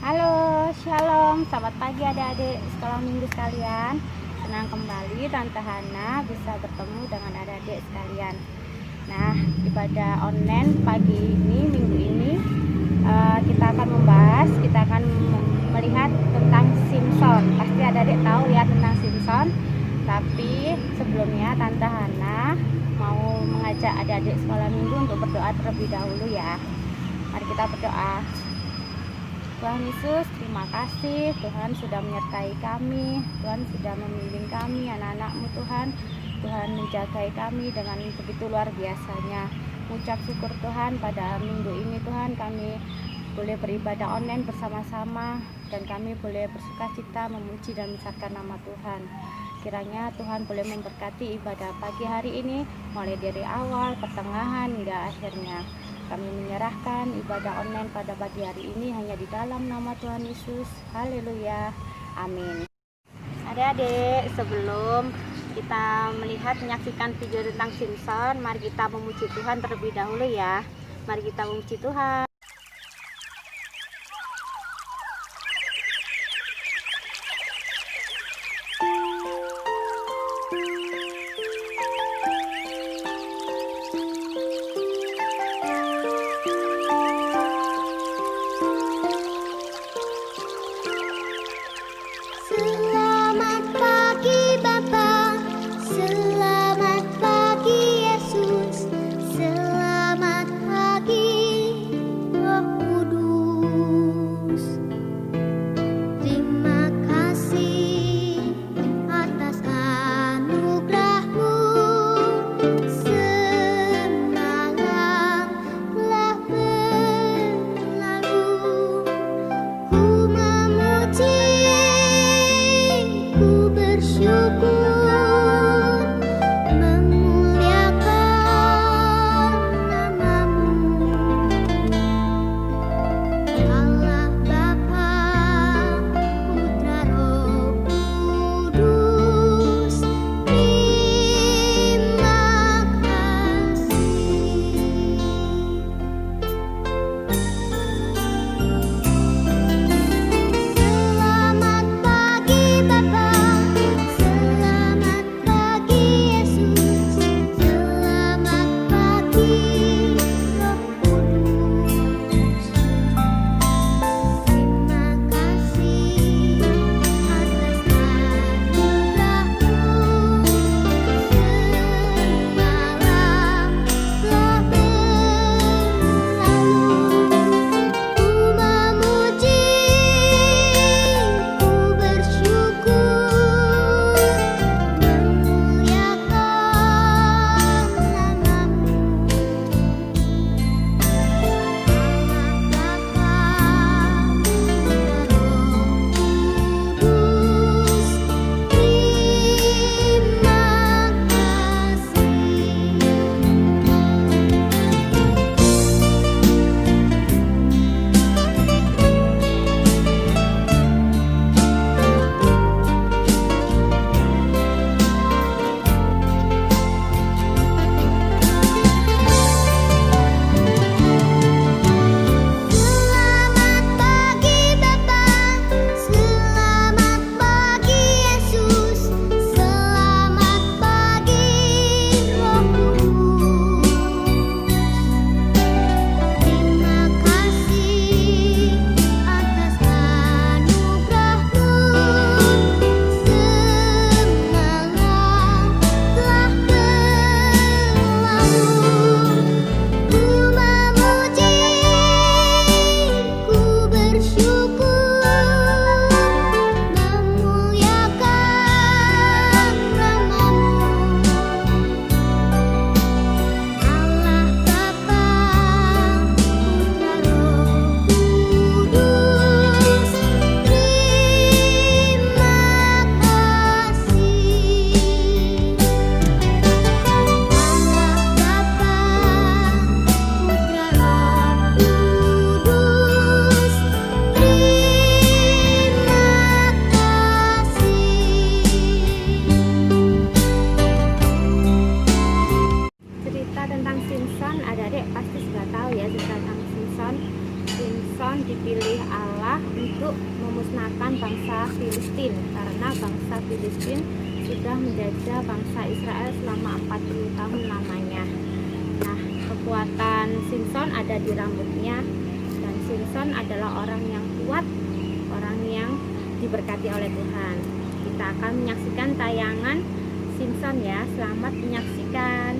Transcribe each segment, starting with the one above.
Halo, shalom, selamat pagi adik-adik sekolah minggu sekalian. Senang kembali Tante Hana bisa bertemu dengan adik-adik sekalian. Nah, ibadah online pagi ini, minggu ini, kita akan melihat tentang Simpson. Pasti adik-adik tahu ya tentang Simpson. Tapi sebelumnya Tante Hana mau mengajak adik-adik sekolah minggu untuk berdoa terlebih dahulu ya. Mari kita berdoa. Tuhan Yesus, terima kasih Tuhan sudah menyertai kami, Tuhan sudah membimbing kami, anak-anak-Mu Tuhan. Tuhan menjagai kami dengan begitu luar biasanya. Ucap syukur Tuhan pada minggu ini Tuhan kami boleh beribadah online bersama-sama dan kami boleh bersuka cita memuji dan membesarkan nama Tuhan. Kiranya Tuhan boleh memberkati ibadah pagi hari ini mulai dari awal, pertengahan hingga akhirnya. Kami menyerahkan ibadah online pada pagi hari ini hanya di dalam nama Tuhan Yesus. Haleluya. Amin. Adik-adik, sebelum kita menyaksikan video tentang Simpson, mari kita memuji Tuhan terlebih dahulu ya. Mari kita memuji Tuhan. Selamat pagi Bapa, selamat pagi Yesus, selamat pagi dipilih Allah untuk memusnahkan bangsa Filistin, karena bangsa Filistin sudah menjajah bangsa Israel selama 40 tahun lamanya. Nah, kekuatan Simson ada di rambutnya, dan Simson adalah orang yang kuat, orang yang diberkati oleh Tuhan. Kita akan menyaksikan tayangan Simson ya. Selamat menyaksikan.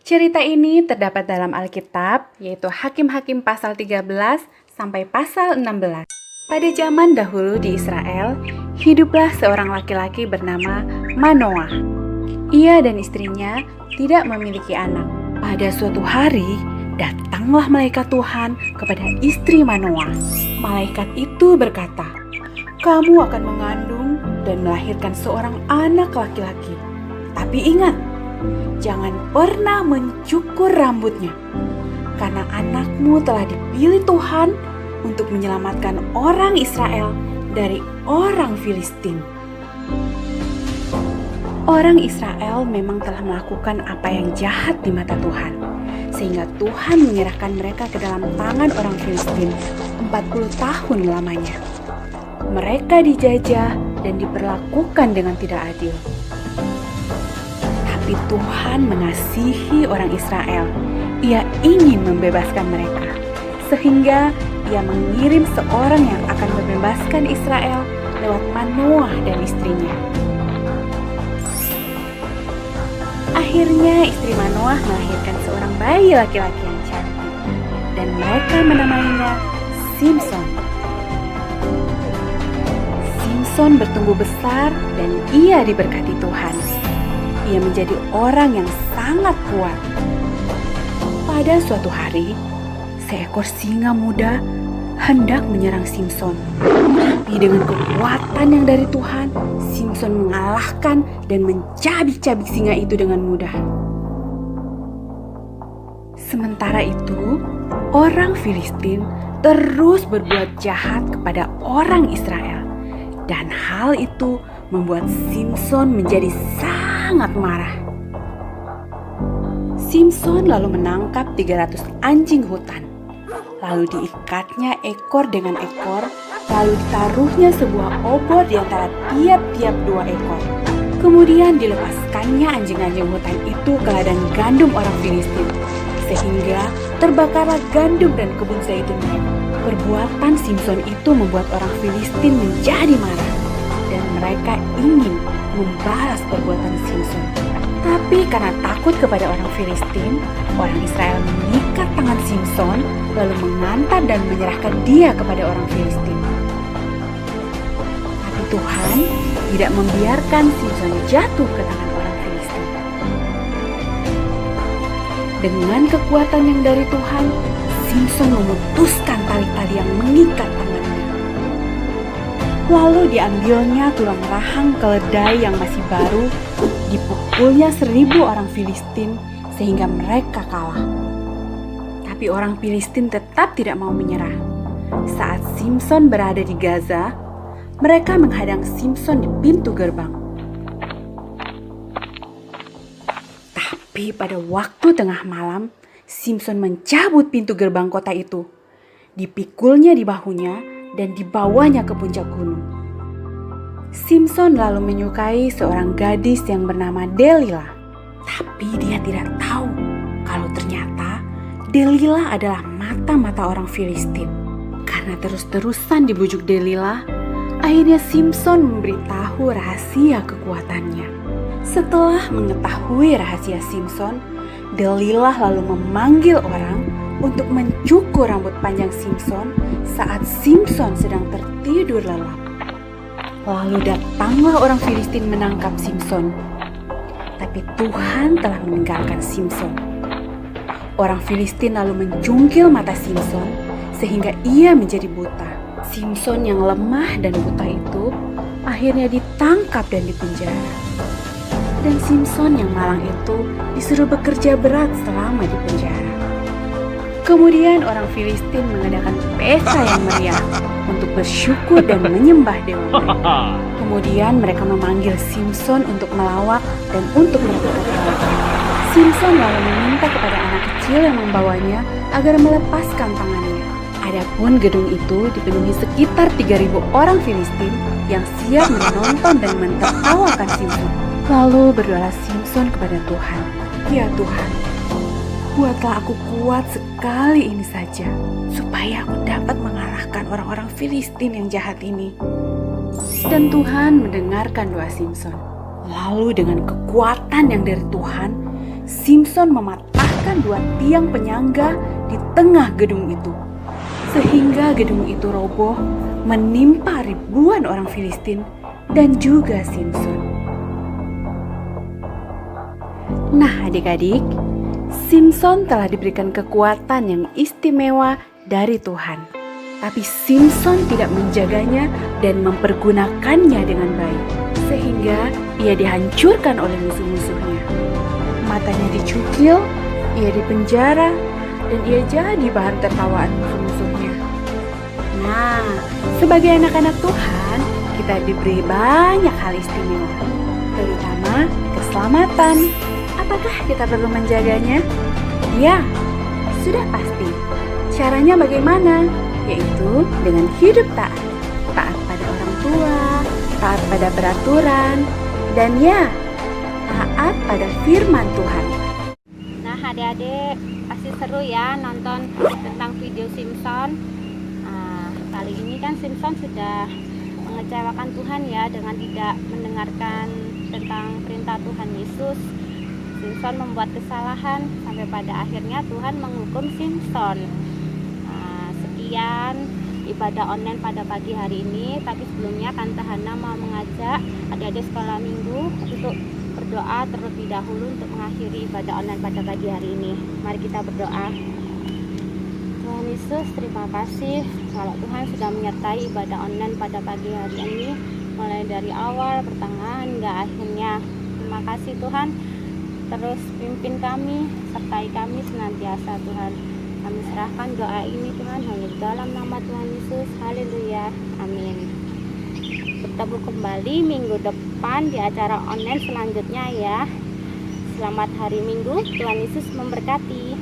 Cerita ini terdapat dalam Alkitab, yaitu Hakim-Hakim pasal 13 sampai pasal 16. Pada zaman dahulu di Israel, hiduplah seorang laki-laki bernama Manoah. Ia dan istrinya tidak memiliki anak. Pada suatu hari, datanglah malaikat Tuhan kepada istri Manoah. Malaikat itu berkata, "Kamu akan mengandung dan melahirkan seorang anak laki-laki. Tapi ingat, jangan pernah mencukur rambutnya, karena anakmu telah dipilih Tuhan untuk menyelamatkan orang Israel dari orang Filistin." Orang Israel memang telah melakukan apa yang jahat di mata Tuhan, sehingga Tuhan menyerahkan mereka ke dalam tangan orang Filistin 40 tahun lamanya. Mereka dijajah dan diperlakukan dengan tidak adil. Tapi Tuhan mengasihi orang Israel. Ia ingin membebaskan mereka, sehingga Ia mengirim seorang yang akan membebaskan Israel lewat Manoah dan istrinya. Akhirnya istri Manoah melahirkan seorang bayi laki-laki yang cantik, dan mereka menamainya Simson. Simson bertumbuh besar dan ia diberkati Tuhan. Ia menjadi orang yang sangat kuat. Pada suatu hari, seekor singa muda hendak menyerang Simson. Tapi dengan kekuatan yang dari Tuhan, Simson mengalahkan dan mencabik-cabik singa itu dengan mudah. Sementara itu, orang Filistin terus berbuat jahat kepada orang Israel. Dan hal itu membuat Simson menjadi sangat marah. Simson lalu menangkap 300 anjing hutan. Lalu diikatnya ekor dengan ekor, lalu ditaruhnya sebuah obor di antara tiap-tiap 2 ekor. Kemudian dilepaskannya anjing-anjing hutan itu ke ladang gandum orang Filistin, sehingga terbakarlah gandum dan kebun zaitun. Perbuatan Simson itu membuat orang Filistin menjadi marah, dan mereka ingin membalas perbuatan Simson. Tapi karena takut kepada orang Filistin, orang Israel mengikat tangan Simson, lalu mengantar dan menyerahkan dia kepada orang Filistin. Tapi Tuhan tidak membiarkan Simson jatuh ke tangan orang Filistin. Dengan kekuatan yang dari Tuhan, Simson memutuskan tali-tali yang mengikat tangannya. Lalu diambilnya tulang rahang keledai yang masih baru, dipukulnya 1000 orang Filistin sehingga mereka kalah. Tapi orang Filistin tetap tidak mau menyerah. Saat Simson berada di Gaza, mereka menghadang Simson di pintu gerbang. Tapi pada waktu tengah malam, Simson mencabut pintu gerbang kota itu. Dipikulnya di bahunya dan dibawanya ke puncak gunung. Simson lalu menyukai seorang gadis yang bernama Delila. Tapi dia tidak tahu kalau ternyata Delila adalah mata-mata orang Filistin. Karena terus-terusan dibujuk Delila, akhirnya Simson memberitahu rahasia kekuatannya. Setelah mengetahui rahasia Simson, Delila lalu memanggil orang untuk mencukur rambut panjang Simson saat Simson sedang tertidur lelap. Lalu datanglah orang Filistin menangkap Simson. Tapi Tuhan telah meninggalkan Simson. Orang Filistin lalu mencungkil mata Simson sehingga ia menjadi buta. Simson yang lemah dan buta itu akhirnya ditangkap dan dipenjara. Dan Simson yang malang itu disuruh bekerja berat selama di penjara. Kemudian orang Filistin mengadakan pesta yang meriah untuk bersyukur dan menyembah dewa mereka. Kemudian mereka memanggil Simson untuk melawak dan untuk berkata-kata. Simson lalu meminta kepada anak kecil yang membawanya agar melepaskan tangannya. Adapun gedung itu dipenuhi sekitar 3.000 orang Filistin yang siap menonton dan mentertawakan Simson. Lalu berdoalah Simson kepada Tuhan, "Ya Tuhan, buatlah aku kuat sekali ini saja, supaya aku dapat mengalahkan orang-orang Filistin yang jahat ini." Dan Tuhan mendengarkan doa Simson. Lalu dengan kekuatan yang dari Tuhan, Simson mematahkan 2 tiang penyangga di tengah gedung itu. Sehingga gedung itu roboh, menimpa ribuan orang Filistin dan juga Simson. Nah adik-adik, Simson telah diberikan kekuatan yang istimewa dari Tuhan. Tapi Simson tidak menjaganya dan mempergunakannya dengan baik. Sehingga ia dihancurkan oleh musuh-musuhnya. Matanya dicukil, ia dipenjara, dan ia jadi bahan tertawaan musuh-musuhnya. Nah, sebagai anak-anak Tuhan, kita diberi banyak hal istimewa, terutama keselamatan. Apakah kita perlu menjaganya? Ya, sudah pasti. Caranya bagaimana? Yaitu dengan hidup taat. Taat pada orang tua, taat pada peraturan, dan ya, taat pada firman Tuhan. Nah adik-adik, pasti seru ya nonton tentang video Simson. Kali ini kan Simson sudah mengecewakan Tuhan ya dengan tidak mendengarkan tentang perintah Tuhan Yesus. Simson membuat kesalahan sampai pada akhirnya Tuhan menghukum Simson. Sekian ibadah online pada pagi hari ini. Tapi sebelumnya Tante Hana mau mengajak adik-adik sekolah minggu untuk berdoa terlebih dahulu untuk mengakhiri ibadah online pada pagi hari ini. Mari kita berdoa. Tuhan Yesus, terima kasih kalau Tuhan sudah menyertai ibadah online pada pagi hari ini, mulai dari awal, pertengahan, hingga akhirnya. Terima kasih Tuhan, terus pimpin kami, sertai kami senantiasa Tuhan. Kami serahkan doa ini Tuhan hanya di dalam nama Tuhan Yesus. Haleluya, amin. Bertemu kembali minggu depan di acara online selanjutnya ya. Selamat hari Minggu, Tuhan Yesus memberkati.